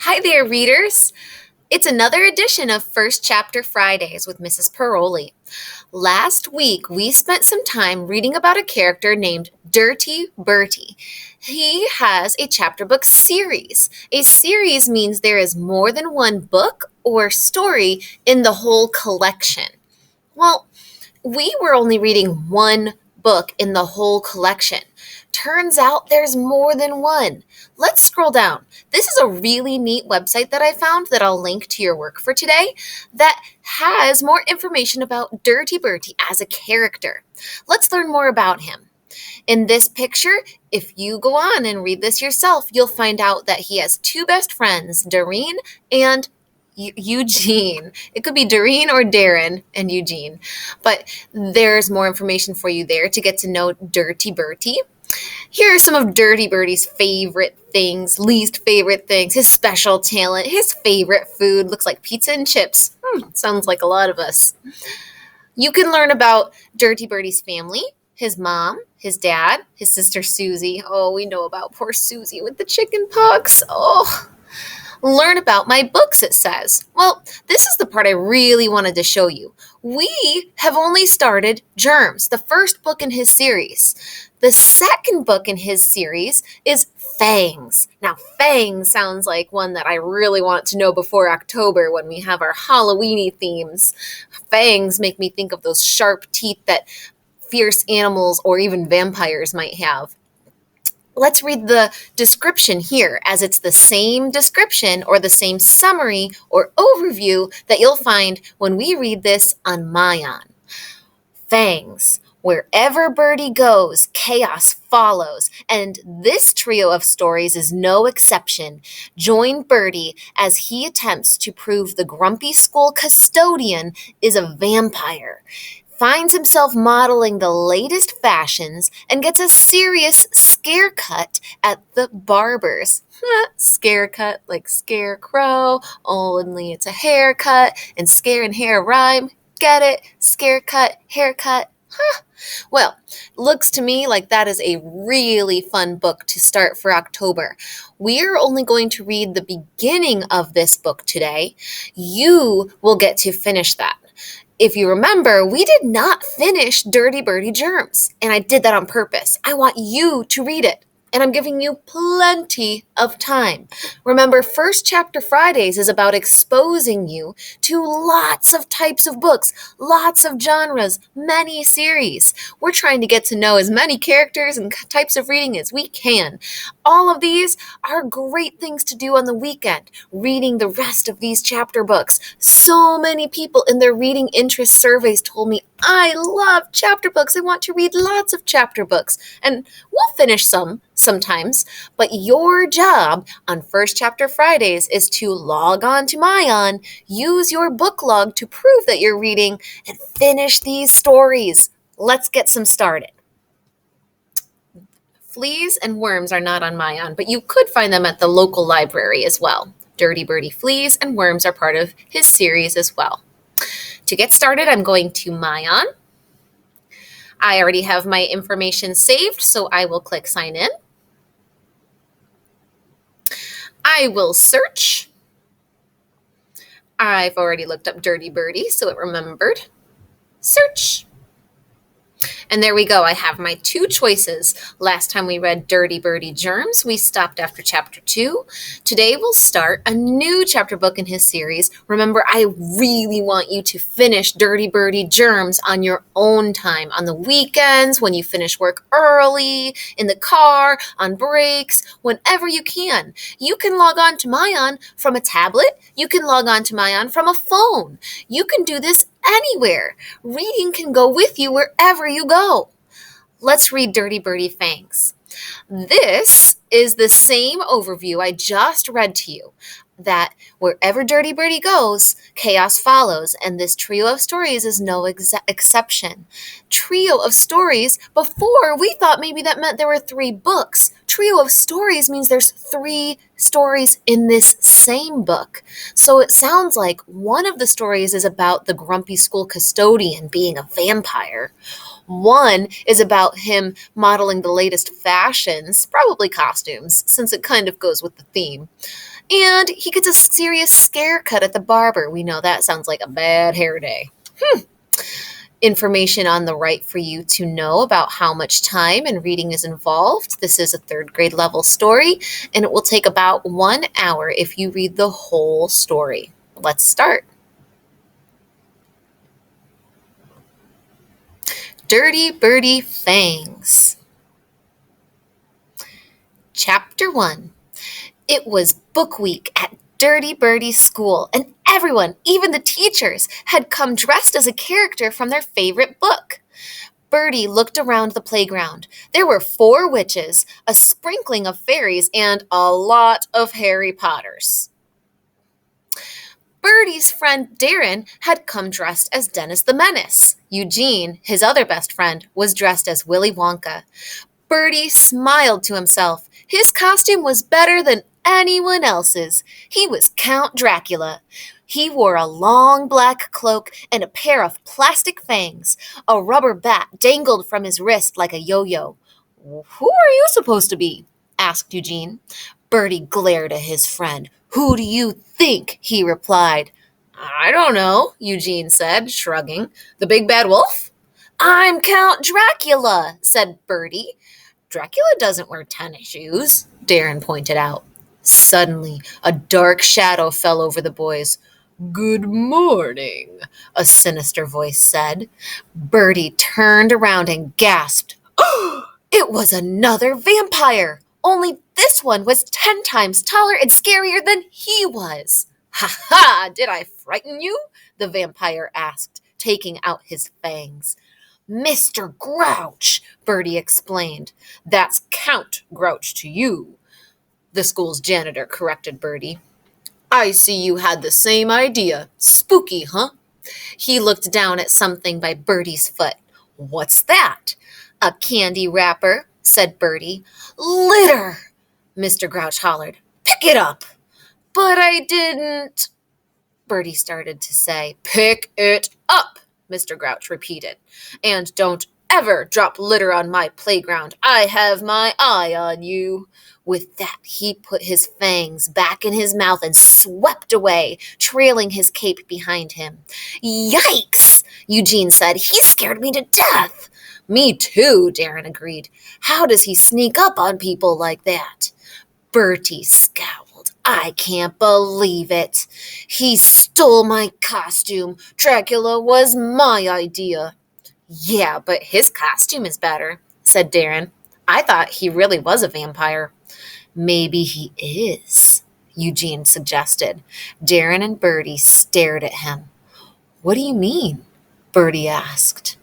Hi there, readers. It's another edition of First Chapter Fridays with Mrs. Paroli. Last week, we spent some time reading about a character named Dirty Bertie. He has a chapter book series. A series means there is more than one book or story in the whole collection. Well, we were only reading one book in the whole collection. Turns out there's more than one. Let's scroll down. This is a really neat website that I found that I'll link to your work for today that has more information about Dirty Bertie as a character. Let's learn more about him. In this picture, if you go on and read this yourself, you'll find out that he has two best friends, Doreen and Eugene. It could be Doreen or Darren and Eugene, but there's more information for you there to get to know Dirty Bertie. Here are some of Dirty Bertie's favorite things, least favorite things, his special talent, his favorite food. Looks like pizza and chips. Sounds like a lot of us. You can learn about Dirty Bertie's family, his mom, his dad, his sister Susie. Oh, we know about poor Susie with the chicken pox. Oh. Learn about my books, it says. Well, this is the part I really wanted to show you. We have only started Germs, the first book in his series. The second book in his series is Fangs. Now, Fangs sounds like one that I really want to know before October when we have our Halloweeny themes. Fangs make me think of those sharp teeth that fierce animals or even vampires might have. Let's read the description here, as it's the same description or the same summary or overview that you'll find when we read this on Mayan. Fangs. Wherever Bertie goes, chaos follows, and this trio of stories is no exception. Join Bertie as he attempts to prove the grumpy school custodian is a vampire, finds himself modeling the latest fashions, and gets a serious scare cut at the barber's. Scare cut like scarecrow, only it's a haircut, and scare and hair rhyme. Get it? Scare cut, haircut. Well, looks to me like that is a really fun book to start for October. We're only going to read the beginning of this book today. You will get to finish that. If you remember, we did not finish Dirty Bertie Germs, and I did that on purpose. I want you to read it, and I'm giving you plenty of time. Remember, First Chapter Fridays is about exposing you to lots of types of books, lots of genres, many series. We're trying to get to know as many characters and types of reading as we can. All of these are great things to do on the weekend, reading the rest of these chapter books. So many people in their reading interest surveys told me, I love chapter books. I want to read lots of chapter books. And we'll finish some sometimes, but your job on First Chapter Fridays is to log on to Mayan, use your book log to prove that you're reading, and finish these stories. Let's get some started. Fleas and worms are not on Mayan, but you could find them at the local library as well. Dirty Bertie Fleas and Worms are part of his series as well. To get started, I'm going to Mayan. I already have my information saved, so I will click Sign In. I will search. I've already looked up Dirty Bertie, so it remembered. Search. And there we go. I have my two choices. Last time we read Dirty Bertie Germs, we stopped after chapter 2. Today we'll start a new chapter book in his series. Remember, I really want you to finish Dirty Bertie Germs on your own time, on the weekends, when you finish work early, in the car, on breaks, whenever you can. You can log on to Mayan from a tablet. You can log on to Mayan from a phone. You can do this anywhere. Reading can go with you wherever you go. Let's read Dirty Bertie Fangs. This is the same overview I just read to you, that wherever Dirty Bertie goes, chaos follows, and this trio of stories is no exception. Trio of stories, before we thought maybe that meant there were 3 books. Trio of stories means there's 3 stories in this same book. So it sounds like one of the stories is about the grumpy school custodian being a vampire. One is about him modeling the latest fashions, probably costumes, since it kind of goes with the theme. And he gets a serious scare cut at the barber. We know that sounds like a bad hair day. Information on the right for you to know about how much time and reading is involved. This is a third grade level story, and it will take about 1 hour if you read the whole story. Let's start. Dirty Bertie Fangs. Chapter 1. It was book week at Dirty Bertie's school, and everyone, even the teachers, had come dressed as a character from their favorite book. Bertie looked around the playground. There were 4 witches, a sprinkling of fairies, and a lot of Harry Potters. Bertie's friend Darren had come dressed as Dennis the Menace. Eugene, his other best friend, was dressed as Willy Wonka. Bertie smiled to himself. His costume was better than anyone else's. He was Count Dracula. He wore a long black cloak and a pair of plastic fangs. A rubber bat dangled from his wrist like a yo-yo. "Who are you supposed to be?" asked Eugene. Bertie glared at his friend. "Who do you think?" he replied. "I don't know," Eugene said, shrugging. "The big bad wolf?" "I'm Count Dracula," said Bertie. "Dracula doesn't wear tennis shoes," Darren pointed out. Suddenly, a dark shadow fell over the boys. "Good morning," a sinister voice said. Bertie turned around and gasped. It was another vampire, only this one was 10 times taller and scarier than he was. "Ha ha! Did I frighten you?" the vampire asked, taking out his fangs. "Mr. Grouch," Bertie explained. "That's Count Grouch to you," the school's janitor corrected Bertie. "I see you had the same idea. Spooky, huh?" He looked down at something by Bertie's foot. "What's that?" "A candy wrapper," said Bertie. "Litter!" Mr. Grouch hollered. "Pick it up!" "But I didn't," Bertie started to say. "Pick it up," Mr. Grouch repeated. "And don't ever drop litter on my playground. I have my eye on you." With that, he put his fangs back in his mouth and swept away, trailing his cape behind him. "Yikes!" Eugene said. "He scared me to death." "Me too," Darren agreed. "How does he sneak up on people like that?" Bertie scowled. "I can't believe it. He stole my costume. Dracula was my idea." "Yeah, but his costume is better," said Darren. "I thought he really was a vampire." "Maybe he is," Eugene suggested. Darren and Bertie stared at him. "What do you mean?" Bertie asked.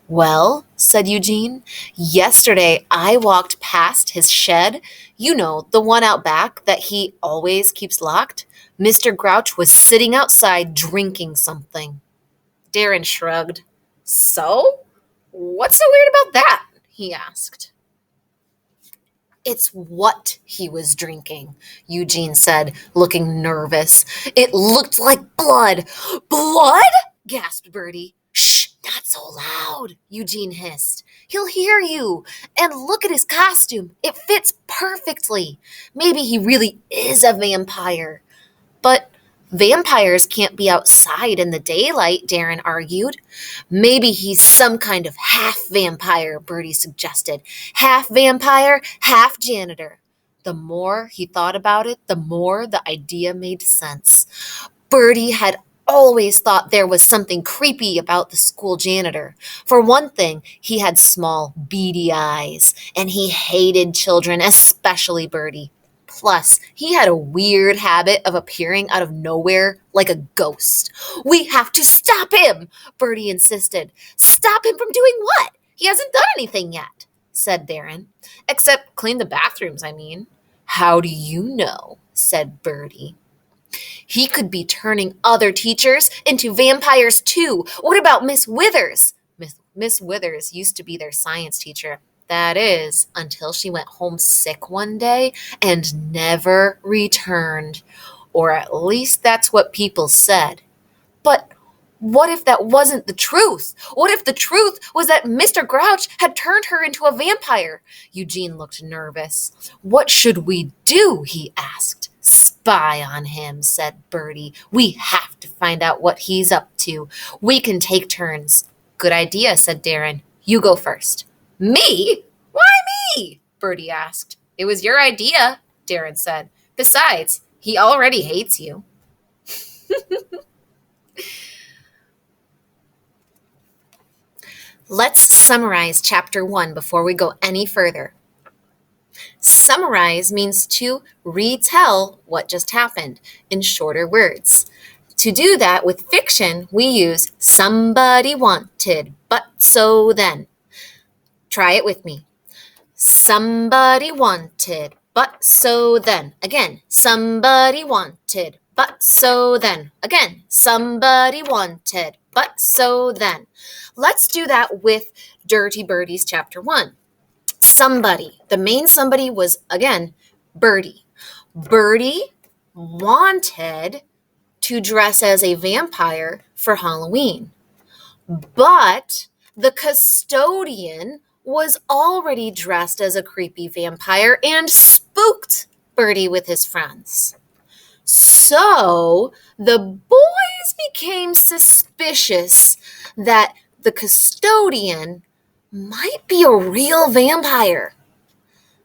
"Well," said Eugene, "yesterday I walked past his shed. You know, the one out back that he always keeps locked. Mr. Grouch was sitting outside drinking something." Darren shrugged. "So? What's so weird about that?" he asked. "It's what he was drinking," Eugene said, looking nervous. "It looked like blood." "Blood?" gasped Bertie. "Shh, not so loud," Eugene hissed. "He'll hear you. And look at his costume. It fits perfectly. Maybe he really is a vampire." "But vampires can't be outside in the daylight," Darren argued. "Maybe he's some kind of half vampire," Bertie suggested. "Half vampire, half janitor." The more he thought about it, the more the idea made sense. Bertie had always thought there was something creepy about the school janitor. For one thing, he had small, beady eyes, and he hated children, especially Bertie. Plus, he had a weird habit of appearing out of nowhere like a ghost. "We have to stop him," Bertie insisted. "Stop him from doing what? He hasn't done anything yet," said Darren. "Except clean the bathrooms, I mean." "How do you know?" said Bertie. "He could be turning other teachers into vampires too. What about Miss Withers?" Miss Withers used to be their science teacher. That is, until she went home sick one day and never returned. Or at least that's what people said. "But What if that wasn't the truth? What if the truth was that Mr. Grouch had turned her into a vampire? Eugene looked nervous. What should we do? He asked. Spy on him, said Bertie. We have to find out what he's up to. We can take turns. Good idea, said Darren. You go first. Me? Why me? Bertie asked. It was your idea, Darren said. Besides, he already hates you. Let's summarize chapter 1 before we go any further. Summarize means to retell what just happened in shorter words. To do that with fiction, we use somebody wanted, but so then. Try it with me. Somebody wanted, but so then. Again, somebody wanted, but so then. Again, somebody wanted, but so then. Let's do that with Dirty Bertie's chapter 1. Somebody. The main somebody was, again, Bertie. Bertie wanted to dress as a vampire for Halloween. But the custodian was already dressed as a creepy vampire and spooked Bertie with his friends. So the boys became suspicious that the custodian might be a real vampire.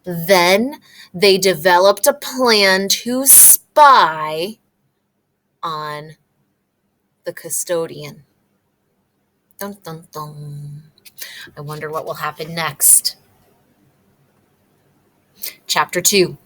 Then they developed a plan to spy on the custodian. Dun, dun, dun. I wonder what will happen next. Chapter 2.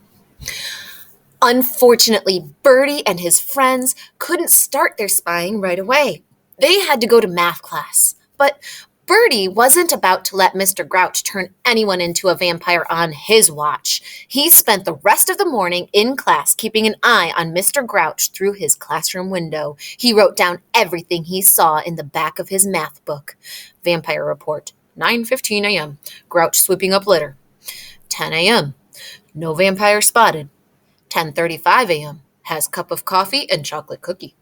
Unfortunately, Bertie and his friends couldn't start their spying right away. They had to go to math class. But Bertie wasn't about to let Mr. Grouch turn anyone into a vampire on his watch. He spent the rest of the morning in class keeping an eye on Mr. Grouch through his classroom window. He wrote down everything he saw in the back of his math book. Vampire report, 9:15 a.m., Grouch sweeping up litter. 10 a.m., no vampire spotted. 10:35 a.m., has cup of coffee and chocolate cookie.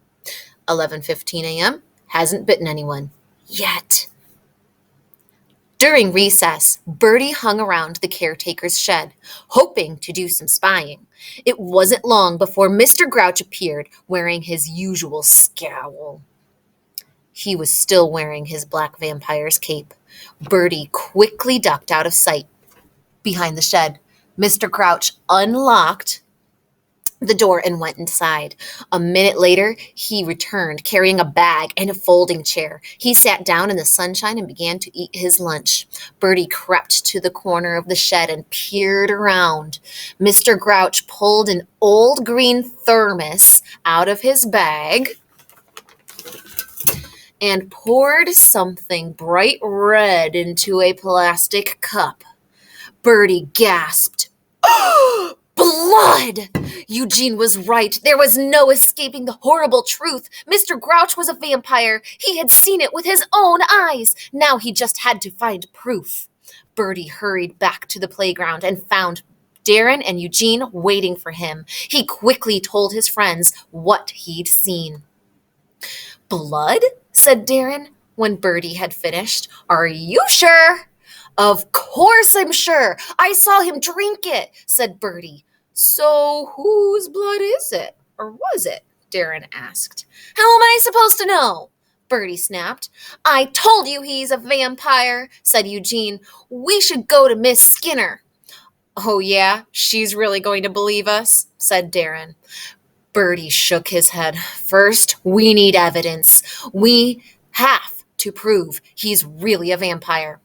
11:15 a.m., hasn't bitten anyone. Yet. During recess, Bertie hung around the caretaker's shed, hoping to do some spying. It wasn't long before Mr. Grouch appeared, wearing his usual scowl. He was still wearing his black vampire's cape. Bertie quickly ducked out of sight. Behind the shed, Mr. Grouch unlocked the door and went inside. A minute later, he returned carrying a bag and a folding chair. He sat down in the sunshine and began to eat his lunch. Bertie crept to the corner of the shed and peered around. Mr. Grouch pulled an old green thermos out of his bag and poured something bright red into a plastic cup. Bertie gasped. Blood! Eugene was right. There was no escaping the horrible truth. Mr. Grouch was a vampire. He had seen it with his own eyes. Now he just had to find proof. Bertie hurried back to the playground and found Darren and Eugene waiting for him. He quickly told his friends what he'd seen. Blood? Said Darren when Bertie had finished. Are you sure? Of course I'm sure. I saw him drink it, said Bertie. So whose blood is it? Or was it? Darren asked. How am I supposed to know? Bertie snapped. I told you he's a vampire, said Eugene. We should go to Miss Skinner. Oh yeah, she's really going to believe us, said Darren. Bertie shook his head. First, we need evidence. We have to prove he's really a vampire.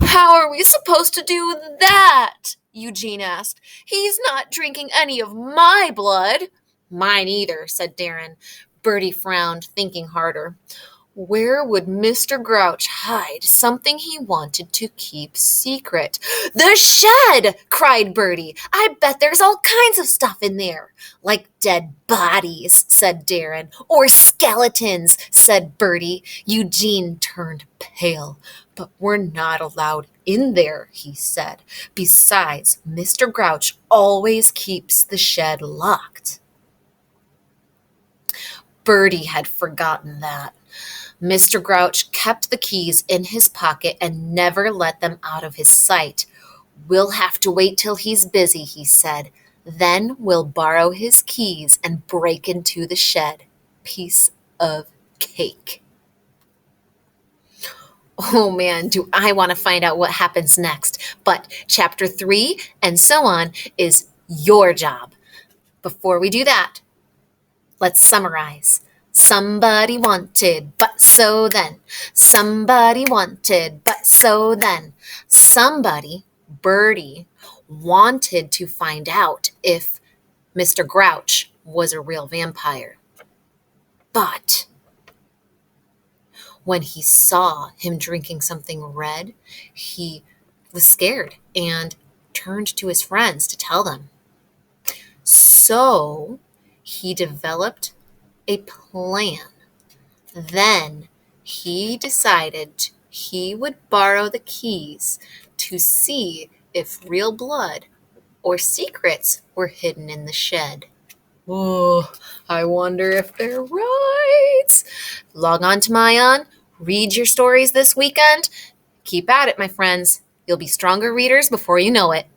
How are we supposed to do that? Eugene asked. He's not drinking any of my blood. Mine either, said Darren. Bertie frowned, thinking harder. Where would Mr. Grouch hide something he wanted to keep secret? The shed! Cried Bertie. I bet there's all kinds of stuff in there. Like dead bodies, said Darren. Or skeletons, said Bertie. Eugene turned pale. But we're not allowed in there, he said. Besides, Mr. Grouch always keeps the shed locked. Bertie had forgotten that. Mr. Grouch kept the keys in his pocket and never let them out of his sight. "We'll have to wait till he's busy," he said. "Then we'll borrow his keys and break into the shed. Piece of cake." Oh man, do I want to find out what happens next. But chapter 3 and so on is your job. Before we do that, let's summarize. Somebody wanted, but so then. Somebody wanted, but so then. Somebody, Bertie, wanted to find out if Mr. Grouch was a real vampire. But when he saw him drinking something red, he was scared and turned to his friends to tell them. So he developed a plan. Then he decided he would borrow the keys to see if real blood or secrets were hidden in the shed. Oh, I wonder if they're right. Log on to Mayan, read your stories this weekend. Keep at it, my friends. You'll be stronger readers before you know it.